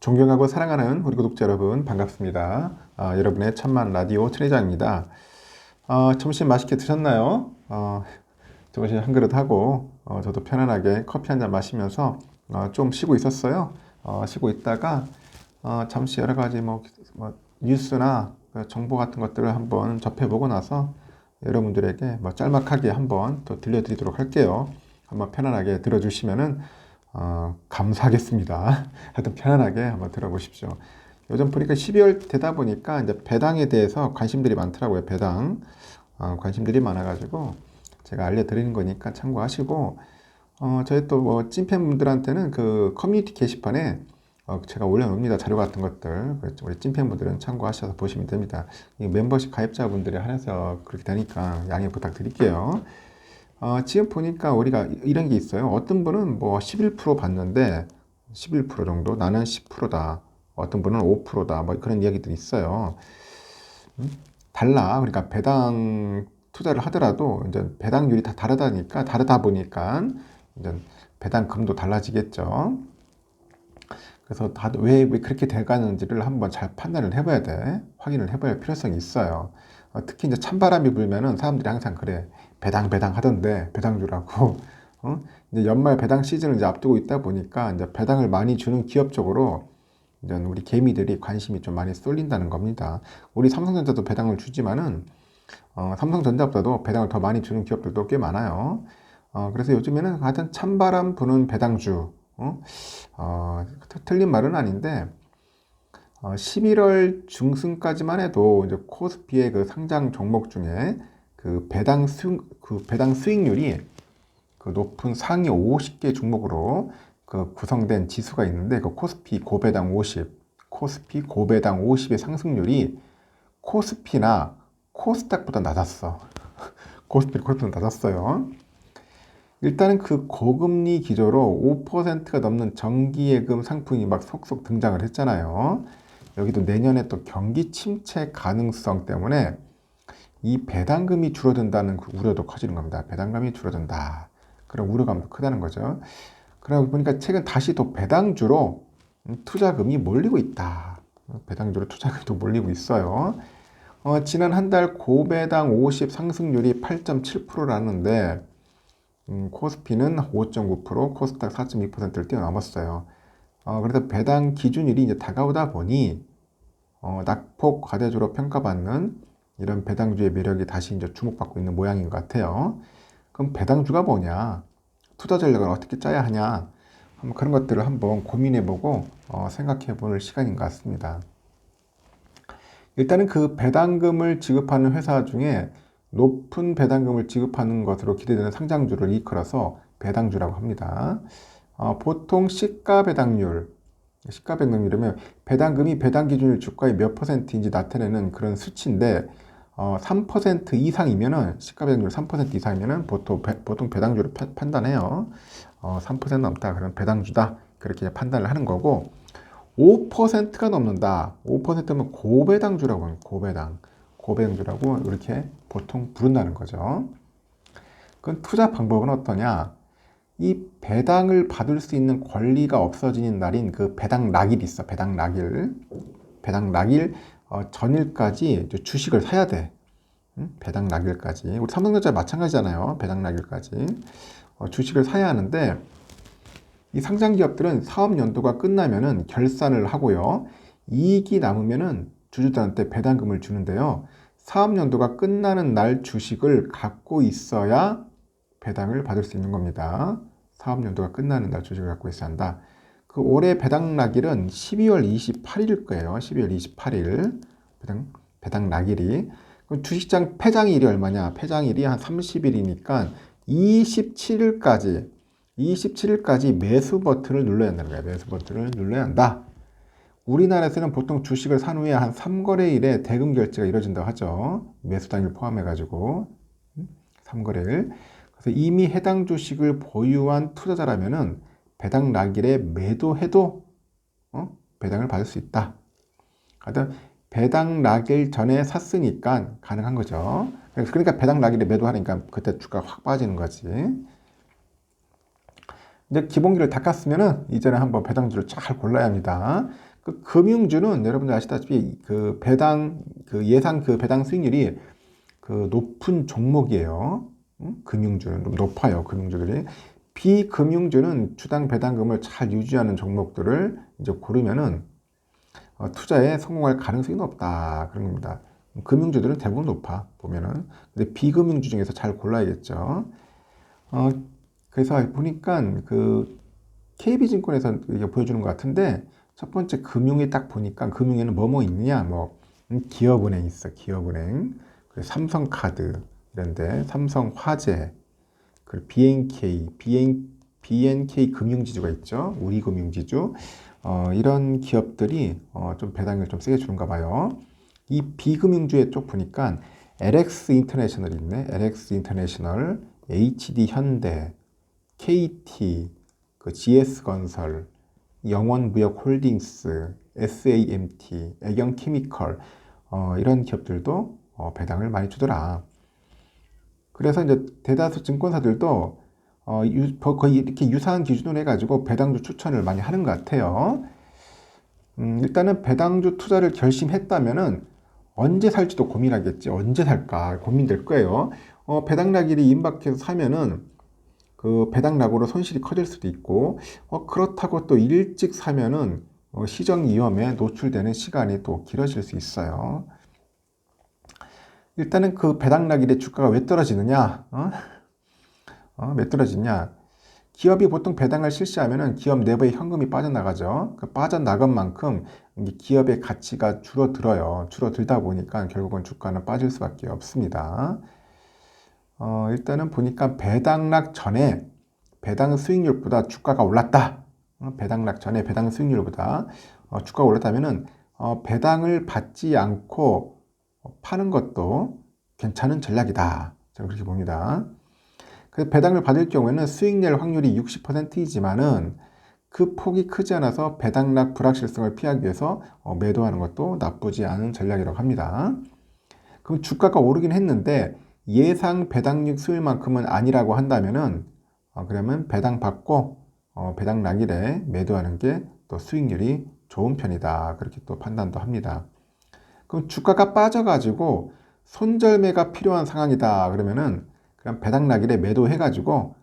존경하고 사랑하는 우리 구독자 여러분 반갑습니다. 여러분의 천만 라디오 천회장입니다. 점심 맛있게 드셨나요? 점심 한 그릇 하고 저도 편안하게 커피 한 잔 마시면서 좀 쉬고 있었어요. 쉬고 있다가 잠시 여러 가지 뉴스나 정보 같은 것들을 한번 접해보고 나서 여러분들에게 짤막하게 한번 또 들려드리도록 할게요. 한번 편안하게 들어주시면은 감사하겠습니다. 하여튼 편안하게 한번 들어보십시오. 요즘 보니까 12월 되다 보니까 이제 배당에 대해서 관심들이 많더라고요. 배당. 관심들이 많아가지고 제가 알려드리는 거니까 참고하시고, 저희 또 찐팬분들한테는 그 커뮤니티 게시판에 제가 올려놓습니다. 자료 같은 것들. 그렇죠. 우리 찐팬분들은 참고하셔서 보시면 됩니다. 이 멤버십 가입자분들이 한해서 그렇게 되니까 양해 부탁드릴게요. 지금 보니까 우리가 이런 게 있어요. 어떤 분은 11% 받는데 11% 정도, 나는 10%다. 어떤 분은 5%다. 그런 이야기들이 있어요. 달라. 그러니까 배당 투자를 하더라도 이제 배당률이 다 다르다 보니까 이제 배당금도 달라지겠죠. 그래서 다들 왜 그렇게 돼가는지를 한번 잘 판단을 해봐야 돼. 확인을 해봐야 할 필요성이 있어요. 특히 이제 찬바람이 불면은 사람들이 항상 그래. 배당 하던데 배당 주라고. 이제 연말 배당 시즌을 이제 앞두고 있다 보니까 이제 배당을 많이 주는 기업 쪽으로 이제 우리 개미들이 관심이 좀 많이 쏠린다는 겁니다. 우리 삼성전자도 배당을 주지만은 삼성전자보다도 배당을 더 많이 주는 기업들도 꽤 많아요. 그래서 요즘에는 하여튼 찬바람 부는 배당주. 틀린 말은 아닌데 11월 중순까지만 해도 이제 코스피의 그 상장 종목 중에 그 배당 수익률이 그 높은 상위 50개 종목으로 그 구성된 지수가 있는데 그 코스피 고배당 50의 상승률이 코스피나 코스닥보다 낮았어. 코스피보다 낮았어요. 일단은 그 고금리 기조로 5%가 넘는 정기예금 상품이 막 속속 등장을 했잖아요. 여기도 내년에 또 경기 침체 가능성 때문에 이 배당금이 줄어든다는 그 우려도 커지는 겁니다. 배당금이 줄어든다. 그런 우려감도 크다는 거죠. 그러고 보니까 최근 다시 또 배당주로 투자금이 몰리고 있다. 배당주로 투자금이 또 몰리고 있어요. 지난 한 달 고배당 50 상승률이 8.7%라는데 코스피는 5.9%, 코스닥 4.2%를 뛰어넘었어요. 그래서 배당 기준일이 이제 다가오다 보니 낙폭 과대주로 평가받는 이런 배당주의 매력이 다시 이제 주목받고 있는 모양인 것 같아요. 그럼 배당주가 뭐냐? 투자 전략을 어떻게 짜야 하냐? 그런 것들을 한번 고민해보고 생각해볼 시간인 것 같습니다. 일단은 그 배당금을 지급하는 회사 중에 높은 배당금을 지급하는 것으로 기대되는 상장주를 일컬어서 배당주라고 합니다. 보통 시가배당률이면 배당금이 배당 기준일 주가의 몇 %인지 나타내는 그런 수치인데 3% 이상이면은 시가배당률 3% 이상이면은 보통 배당주를 판단해요. 3% 넘다 그러면 배당주다 그렇게 판단을 하는 거고 5%가 넘는다. 5%면 고배당주라고 합니다. 고배당주라고 이렇게 보통 부른다는 거죠. 그럼 투자 방법은 어떠냐? 이 배당을 받을 수 있는 권리가 없어지는 날인 그 배당락일이 있어. 배당락일 전일까지 주식을 사야 돼. 배당락일까지. 우리 삼성전자 마찬가지잖아요. 배당락일까지 주식을 사야 하는데 이 상장 기업들은 사업 연도가 끝나면은 결산을 하고요. 이익이 남으면은 주주들한테 배당금을 주는데요. 사업 연도가 끝나는 날 주식을 갖고 있어야 배당을 받을 수 있는 겁니다. 사업 연도가 끝나는 날 주식을 갖고 있어야 한다. 그 올해 배당 낙일은 12월 28일일 거예요. 12월 28일 배당 낙일이. 그럼 주식장 폐장일이 얼마냐? 폐장일이 한 30일이니까 27일까지 매수 버튼을 눌러야 한다는 거예요. 매수 버튼을 눌러야 한다. 우리나라에서는 보통 주식을 산 후에 한 3거래일에 대금 결제가 이루어진다고 하죠. 매수 당일 포함해가지고 3거래일. 그래서 이미 해당 주식을 보유한 투자자라면은 배당 낙일에 매도해도 배당을 받을 수 있다. 하여튼 배당 낙일 전에 샀으니까 가능한 거죠. 그러니까 배당 낙일에 매도하니까 그때 주가가 확 빠지는 거지. 이제 기본기를 닦았으면은 이제는 한번 배당주를 잘 골라야 합니다. 그 금융주는 여러분들 아시다시피 그 배당 그 예상 그 배당 수익률이 그 높은 종목이에요. 금융주는 좀 높아요. 금융주들이. 비금융주는 주당 배당금을 잘 유지하는 종목들을 이제 고르면은 투자에 성공할 가능성이 높다 그런 겁니다. 금융주들은 대부분 높아 보면은. 근데 비금융주 중에서 잘 골라야겠죠. 그래서 보니까 그 KB증권에서 이게 보여주는 것 같은데 첫 번째 금융에 딱 보니까 금융에는 뭐뭐 있느냐 뭐 기업은행 있어. 기업은행. 그리고 삼성카드 이런데 삼성화재 그리고 BNK 금융지주가 있죠. 우리금융지주. 이런 기업들이 좀 배당을 좀 세게 주는가 봐요. 이 비금융주에 쪽 보니까 LX 인터내셔널이 있네. LX 인터내셔널, HD 현대, KT, 그 GS건설, 영원무역홀딩스, SAMT, 애경케미컬 이런 기업들도 배당을 많이 주더라. 그래서 이제 대다수 증권사들도 거의 이렇게 유사한 기준으로 해가지고 배당주 추천을 많이 하는 것 같아요. 일단은 배당주 투자를 결심했다면은 언제 살지도 고민하겠지. 언제 살까 고민될 거예요. 배당 낙일이 임박해서 사면은 그 배당 낙으로 손실이 커질 수도 있고, 그렇다고 또 일찍 사면은 시정 위험에 노출되는 시간이 또 길어질 수 있어요. 일단은 그 배당 낙일의 주가가 왜 떨어지느냐? 왜 떨어지냐? 기업이 보통 배당을 실시하면은 기업 내부에 현금이 빠져나가죠. 그 빠져나간 만큼 기업의 가치가 줄어들어요. 줄어들다 보니까 결국은 주가는 빠질 수밖에 없습니다. 일단은 보니까 배당락 전에 배당 수익률보다 주가가 올랐다. 배당락 전에 배당 수익률보다 주가가 올랐다면은 배당을 받지 않고 파는 것도 괜찮은 전략이다. 저는 그렇게 봅니다. 그래서 배당을 받을 경우에는 수익 낼 확률이 60%이지만은 그 폭이 크지 않아서 배당락 불확실성을 피하기 위해서 매도하는 것도 나쁘지 않은 전략이라고 합니다. 그럼 주가가 오르긴 했는데 예상 배당률 수익만큼은 아니라고 한다면은 그러면 배당 받고 배당 낙일에 매도하는 게 또 수익률이 좋은 편이다. 그렇게 또 판단도 합니다. 그럼 주가가 빠져가지고 손절매가 필요한 상황이다. 그러면은 그냥 배당 낙일에 매도해가지고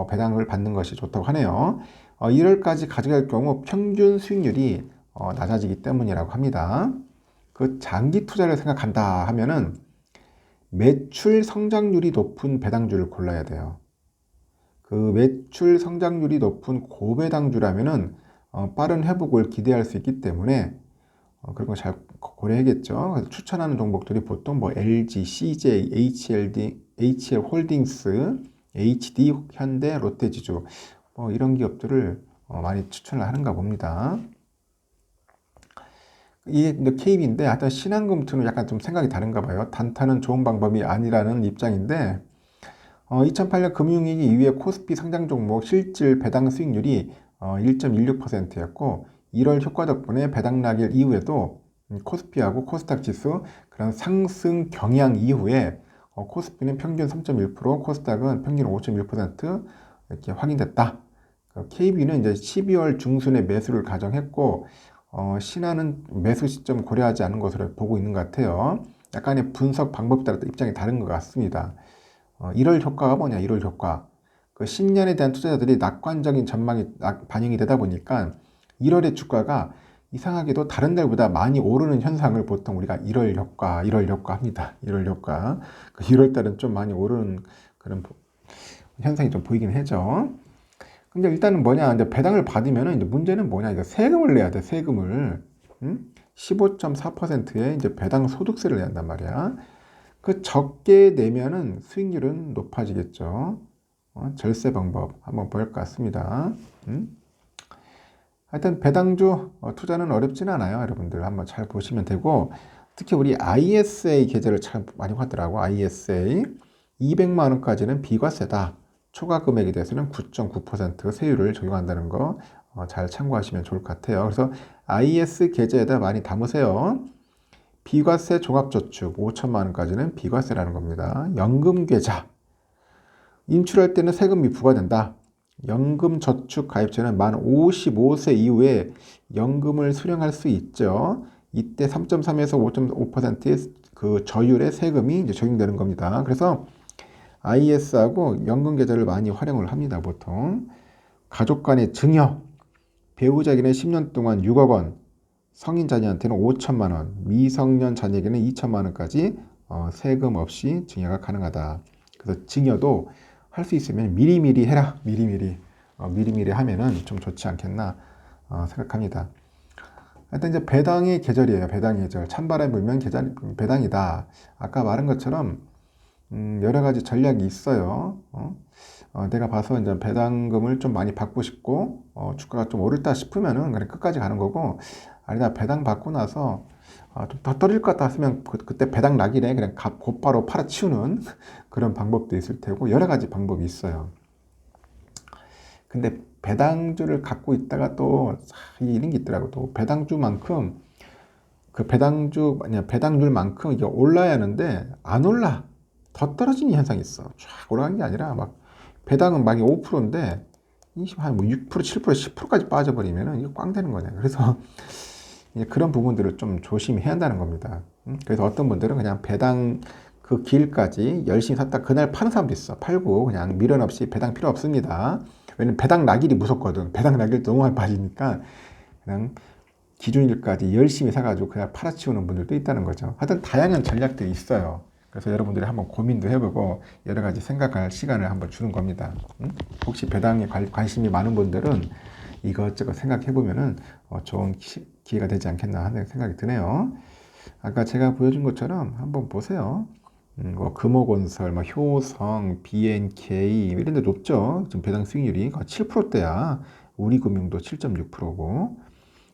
배당을 받는 것이 좋다고 하네요. 1월까지 가져갈 경우 평균 수익률이 낮아지기 때문이라고 합니다. 그 장기 투자를 생각한다 하면은 매출 성장률이 높은 배당주를 골라야 돼요. 그 매출 성장률이 높은 고배당주라면은 빠른 회복을 기대할 수 있기 때문에 그런 거 잘 고려해야겠죠. 그래서 추천하는 종목들이 보통 뭐 LG, CJ, HL홀딩스, HD, 현대, 롯데지주 이런 기업들을 많이 추천을 하는가 봅니다. 이게 KB인데 하여튼 신한금투는 약간 좀 생각이 다른가 봐요. 단타는 좋은 방법이 아니라는 입장인데 2008년 금융위기 이후에 코스피 상장 종목 실질 배당 수익률이 1.16%였고 1월 효과 덕분에 배당 낙일 이후에도 코스피하고 코스닥 지수 그런 상승 경향 이후에 코스피는 평균 3.1%, 코스닥은 평균 5.1% 이렇게 확인됐다. KB는 이제 12월 중순에 매수를 가정했고 신한은 매수 시점 고려하지 않은 것으로 보고 있는 것 같아요. 약간의 분석 방법에 따라 입장이 다른 것 같습니다. 1월 효과가 뭐냐? 1월 효과. 그 신년에 대한 투자자들이 낙관적인 전망이 반영이 되다 보니까 1월의 주가가 이상하게도 다른 달보다 많이 오르는 현상을 보통 우리가 1월 효과 합니다. 1월 효과. 그 1월 달은 좀 많이 오르는 그런 현상이 좀 보이긴 하죠. 근데 일단은 뭐냐? 이제 배당을 받으면은 이제 문제는 뭐냐? 이거 세금을 내야 돼. 세금을. 15.4%의 이제 배당 소득세를 내야 한단 말이야. 그 적게 내면은 수익률은 높아지겠죠. 절세 방법 한번 볼 것 같습니다. 하여튼 배당주 투자는 어렵진 않아요. 여러분들 한번 잘 보시면 되고 특히 우리 ISA 계좌를 참 많이 하더라고. ISA 200만 원까지는 비과세다. 초과 금액에 대해서는 9.9% 세율을 적용한다는 거 잘 참고하시면 좋을 것 같아요. 그래서 IS 계좌에다 많이 담으세요. 비과세 종합저축 5천만 원까지는 비과세라는 겁니다. 연금계좌 인출할 때는 세금이 부과된다. 연금저축 가입자는 만 55세 이후에 연금을 수령할 수 있죠. 이때 3.3에서 5.5%의 그 저율의 세금이 이제 적용되는 겁니다. 그래서 IS하고 연금 계좌를 많이 활용을 합니다, 보통. 가족 간의 증여, 배우자에게는 10년 동안 6억 원, 성인 자녀한테는 5천만 원, 미성년 자녀에게는 2천만 원까지 세금 없이 증여가 가능하다. 그래서 증여도 할 수 있으면 미리미리 해라. 미리미리 하면은 좀 좋지 않겠나 생각합니다. 하여튼 이제 배당의 계절이에요. 배당의 계절. 찬바람 불면 배당이다. 아까 말한 것처럼 여러 가지 전략이 있어요. 내가 봐서 이제 배당금을 좀 많이 받고 싶고 주가가 좀 오르다 싶으면은 그냥 끝까지 가는 거고, 아니다 배당 받고 나서 좀 더 떨어질 것 같다 하면 그때 배당 낙이래 그냥 곧바로 팔아치우는 그런 방법도 있을 테고, 여러 가지 방법이 있어요. 근데 배당주를 갖고 있다가 또 이런 게 있더라고. 또 배당주만큼 그 배당률만큼 이게 올라야 하는데 안 올라. 더 떨어지는 현상이 있어. 쫙 올라가는 게 아니라 막 배당은 막 5%인데 한 6%, 7%, 10%까지 빠져버리면 이게 꽝 되는 거냐. 그래서 그런 부분들을 좀 조심해야 한다는 겁니다. 그래서 어떤 분들은 그냥 배당 그 길까지 열심히 샀다 그날 파는 사람도 있어. 팔고 그냥 미련 없이 배당 필요 없습니다. 왜냐면 배당 낙일이 무섭거든. 배당 낙일 너무 많이 빠지니까 그냥 기준일까지 열심히 사가지고 그냥 팔아치우는 분들도 있다는 거죠. 하여튼 다양한 전략들이 있어요. 그래서 여러분들이 한번 고민도 해보고 여러 가지 생각할 시간을 한번 주는 겁니다. 혹시 배당에 관심이 많은 분들은 이것저것 생각해보면은 좋은 기회가 되지 않겠나 하는 생각이 드네요. 아까 제가 보여준 것처럼 한번 보세요. 뭐 금호건설, 뭐 효성, BNK 이런 데 높죠. 지금 배당 수익률이 7%대야. 우리금융도 7.6%고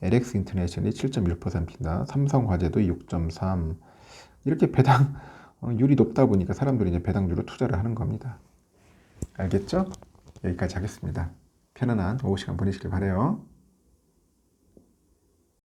LX 인터내셔널이 7.1%입니다. 삼성화재도 6.3. 이렇게 배당률이 높다 보니까 사람들이 이제 배당주로 투자를 하는 겁니다. 알겠죠? 여기까지 하겠습니다. 편안한 오후 시간 보내시길 바래요.